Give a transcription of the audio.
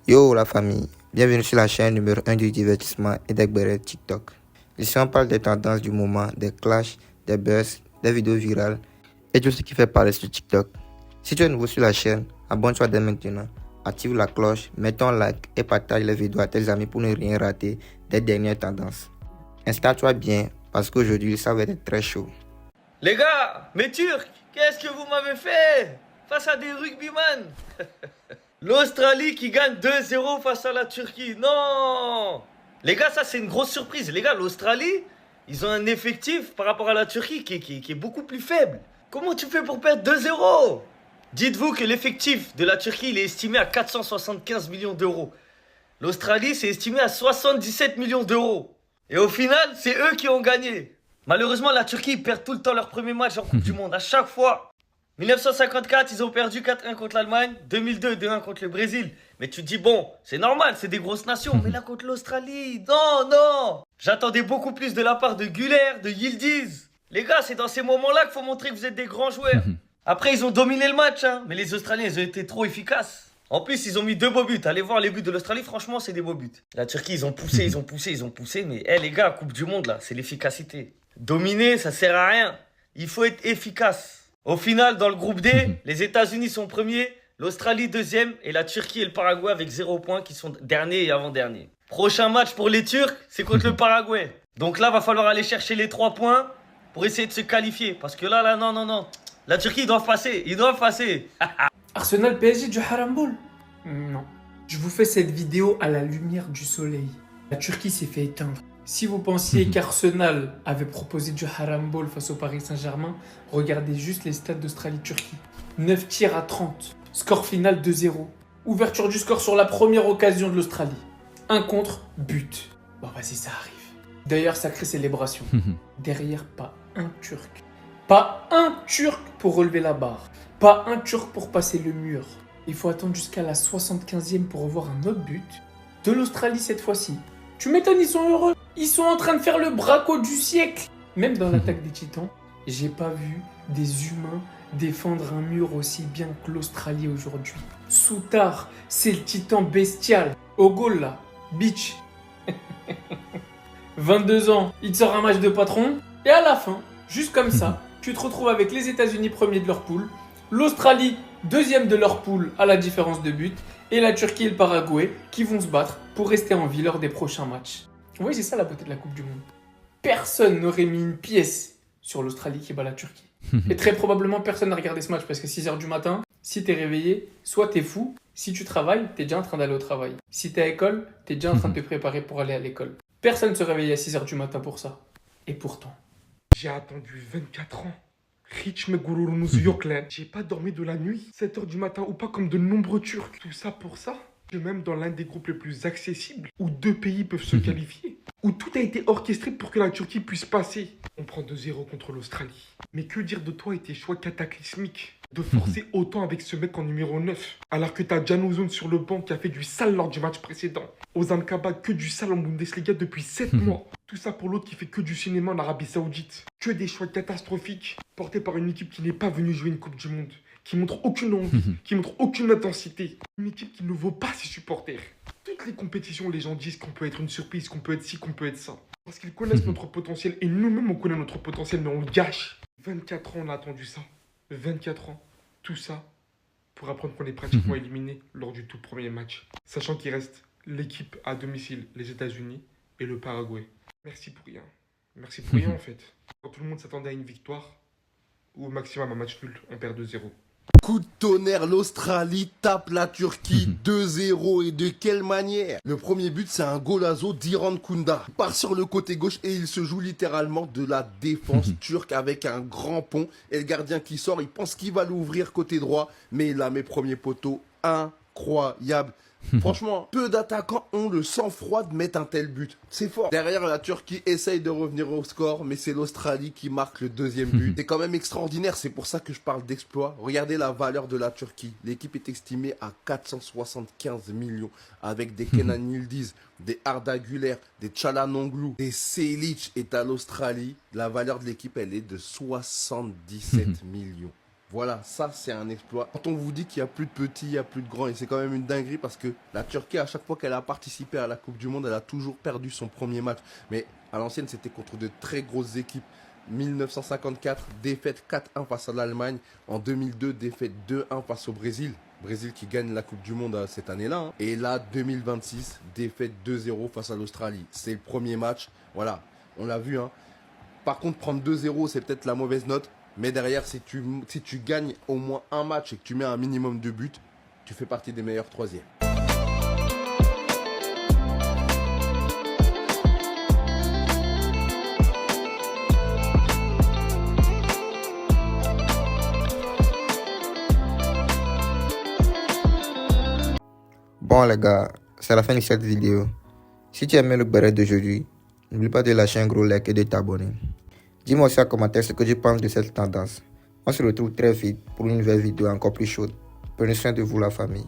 Yo la famille, bienvenue sur la chaîne numéro 1 du divertissement et des bérets TikTok. Ici on parle des tendances du moment, des clashs, des buzz, des vidéos virales et tout ce qui fait parler sur TikTok. Si tu es nouveau sur la chaîne, abonne-toi dès maintenant, active la cloche, mets ton like et partage les vidéos à tes amis pour ne rien rater des dernières tendances. Installe-toi bien parce qu'aujourd'hui ça va être très chaud. Les gars, mes Turcs, qu'est-ce que vous m'avez fait face à des rugbyman? L'Australie qui gagne 2-0 face à la Turquie. Non! Les gars, ça c'est une grosse surprise. Les gars, l'Australie, ils ont un effectif par rapport à la Turquie qui est beaucoup plus faible. Comment tu fais pour perdre 2-0? Dites-vous que l'effectif de la Turquie il est estimé à 475 millions d'euros. L'Australie, c'est estimé à 77 millions d'euros. Et au final, c'est eux qui ont gagné. Malheureusement, la Turquie ils perd tout le temps leur premier match en Coupe du Monde, à chaque fois. 1954, ils ont perdu 4-1 contre l'Allemagne. 2002, 2-1 contre le Brésil. Mais tu te dis, bon, c'est normal, c'est des grosses nations. Mais là, contre l'Australie, non, non. J'attendais beaucoup plus de la part de Güler, de Yildiz. Les gars, c'est dans ces moments-là qu'il faut montrer que vous êtes des grands joueurs. Après, ils ont dominé le match, hein. Mais les Australiens, ils ont été trop efficaces. En plus, ils ont mis 2 beaux buts. Allez voir les buts de l'Australie, franchement, c'est des beaux buts. La Turquie, ils ont poussé, ils ont poussé, ils ont poussé. Mais, les gars, Coupe du Monde, là, c'est l'efficacité. Dominer, ça sert à rien. Il faut être efficace. Au final, dans le groupe D, les États-Unis sont premiers, l'Australie deuxième et la Turquie et le Paraguay avec 0 points qui sont derniers et avant-derniers. Prochain match pour les Turcs, c'est contre le Paraguay. Donc là, va falloir aller chercher les 3 points pour essayer de se qualifier. Parce que là, non, non, non. La Turquie, ils doivent passer. Ils doivent passer. Arsenal PSG du Harambol? Non. Je vous fais cette vidéo à la lumière du soleil. La Turquie s'est fait éteindre. Si vous pensiez qu'Arsenal avait proposé du Harambol face au Paris Saint-Germain, regardez juste les stats d'Australie-Turquie. 9 tirs à 30. Score final 2-0. Ouverture du score sur la première occasion de l'Australie. 1 contre, but. Bon, vas-y, ça arrive. D'ailleurs, sacrée célébration. Derrière, pas un Turc. Pas un Turc pour relever la barre. Pas un Turc pour passer le mur. Il faut attendre jusqu'à la 75e pour revoir un autre but. De l'Australie cette fois-ci. Tu m'étonnes, ils sont heureux. Ils sont en train de faire le braco du siècle. Même dans l'attaque des Titans, j'ai pas vu des humains défendre un mur aussi bien que l'Australie aujourd'hui. Soutard, c'est le Titan bestial. Au goal là, Beach. 22 ans, il te sort un match de patron. Et à la fin, juste comme ça, tu te retrouves avec les États-Unis premiers de leur poule, l'Australie deuxième de leur poule à la différence de but, et la Turquie et le Paraguay qui vont se battre pour rester en vie lors des prochains matchs. Oui, c'est ça la beauté de la Coupe du Monde. Personne n'aurait mis une pièce sur l'Australie qui bat la Turquie. Et très probablement personne n'a regardé ce match parce que 6h du matin, si t'es réveillé, soit t'es fou, si tu travailles, t'es déjà en train d'aller au travail. Si t'es à l'école, t'es déjà en train de te préparer pour aller à l'école. Personne ne se réveille à 6h du matin pour ça. Et pourtant. J'ai attendu 24 ans. Rich me gururunuz yoklen. J'ai pas dormi de la nuit, 7h du matin ou pas comme de nombreux Turcs. Tout ça pour ça. Que même dans l'un des groupes les plus accessibles, où 2 pays peuvent se qualifier, où tout a été orchestré pour que la Turquie puisse passer. On prend 2-0 contre l'Australie. Mais que dire de toi et tes choix cataclysmiques de forcer autant avec ce mec en numéro 9, alors que t'as Can Uzun sur le banc qui a fait du sale lors du match précédent. Ozan Kabak que du sale en Bundesliga depuis 7 mois. Tout ça pour l'autre qui fait que du cinéma en Arabie Saoudite. Que des choix catastrophiques portés par une équipe qui n'est pas venue jouer une Coupe du Monde, qui montre aucune envie, qui montre aucune intensité. Une équipe qui ne vaut pas ses supporters. Toutes les compétitions, les gens disent qu'on peut être une surprise, qu'on peut être ci, qu'on peut être ça. Parce qu'ils connaissent notre potentiel et nous-mêmes on connaît notre potentiel mais on le gâche. 24 ans on a attendu ça. 24 ans. Tout ça pour apprendre qu'on est pratiquement éliminé lors du tout premier match. Sachant qu'il reste l'équipe à domicile, les États-Unis et le Paraguay. Merci pour rien. Merci pour rien en fait. Quand tout le monde s'attendait à une victoire, ou au maximum un match nul, on perd 2-0. Coup de tonnerre, l'Australie tape la Turquie 2-0 et de quelle manière? Le premier but c'est un golazo d'Iran Kunda. Il part sur le côté gauche et il se joue littéralement de la défense turque avec un grand pont. Et le gardien qui sort, il pense qu'il va l'ouvrir côté droit, mais il a mes premiers poteaux. Incroyable. Franchement, peu d'attaquants ont le sang-froid de mettre un tel but. C'est fort. Derrière, la Turquie essaye de revenir au score, mais c'est l'Australie qui marque le deuxième but. C'est quand même extraordinaire, c'est pour ça que je parle d'exploit. Regardez la valeur de la Turquie. L'équipe est estimée à 475 millions, avec des Kenan Yildiz, des Arda Güler, des Çalhanoğlu, des Selic. Et à l'Australie, la valeur de l'équipe, elle est de 77 millions. Voilà, ça c'est un exploit. Quand on vous dit qu'il n'y a plus de petits, il n'y a plus de grands, et c'est quand même une dinguerie parce que la Turquie, à chaque fois qu'elle a participé à la Coupe du Monde, elle a toujours perdu son premier match. Mais à l'ancienne, c'était contre de très grosses équipes. 1954, défaite 4-1 face à l'Allemagne. En 2002, défaite 2-1 face au Brésil. Brésil qui gagne la Coupe du Monde cette année-là. Hein. Et là, 2026, défaite 2-0 face à l'Australie. C'est le premier match. Voilà, on l'a vu. Hein. Par contre, prendre 2-0, c'est peut-être la mauvaise note. Mais derrière, si tu gagnes au moins un match et que tu mets un minimum de buts, tu fais partie des meilleurs troisièmes. Bon les gars, c'est la fin de cette vidéo. Si tu as aimé le beret d'aujourd'hui, n'oublie pas de lâcher un gros like et de t'abonner. Dis-moi aussi en commentaire ce que tu penses de cette tendance. On se retrouve très vite pour une nouvelle vidéo encore plus chaude. Prenez soin de vous la famille.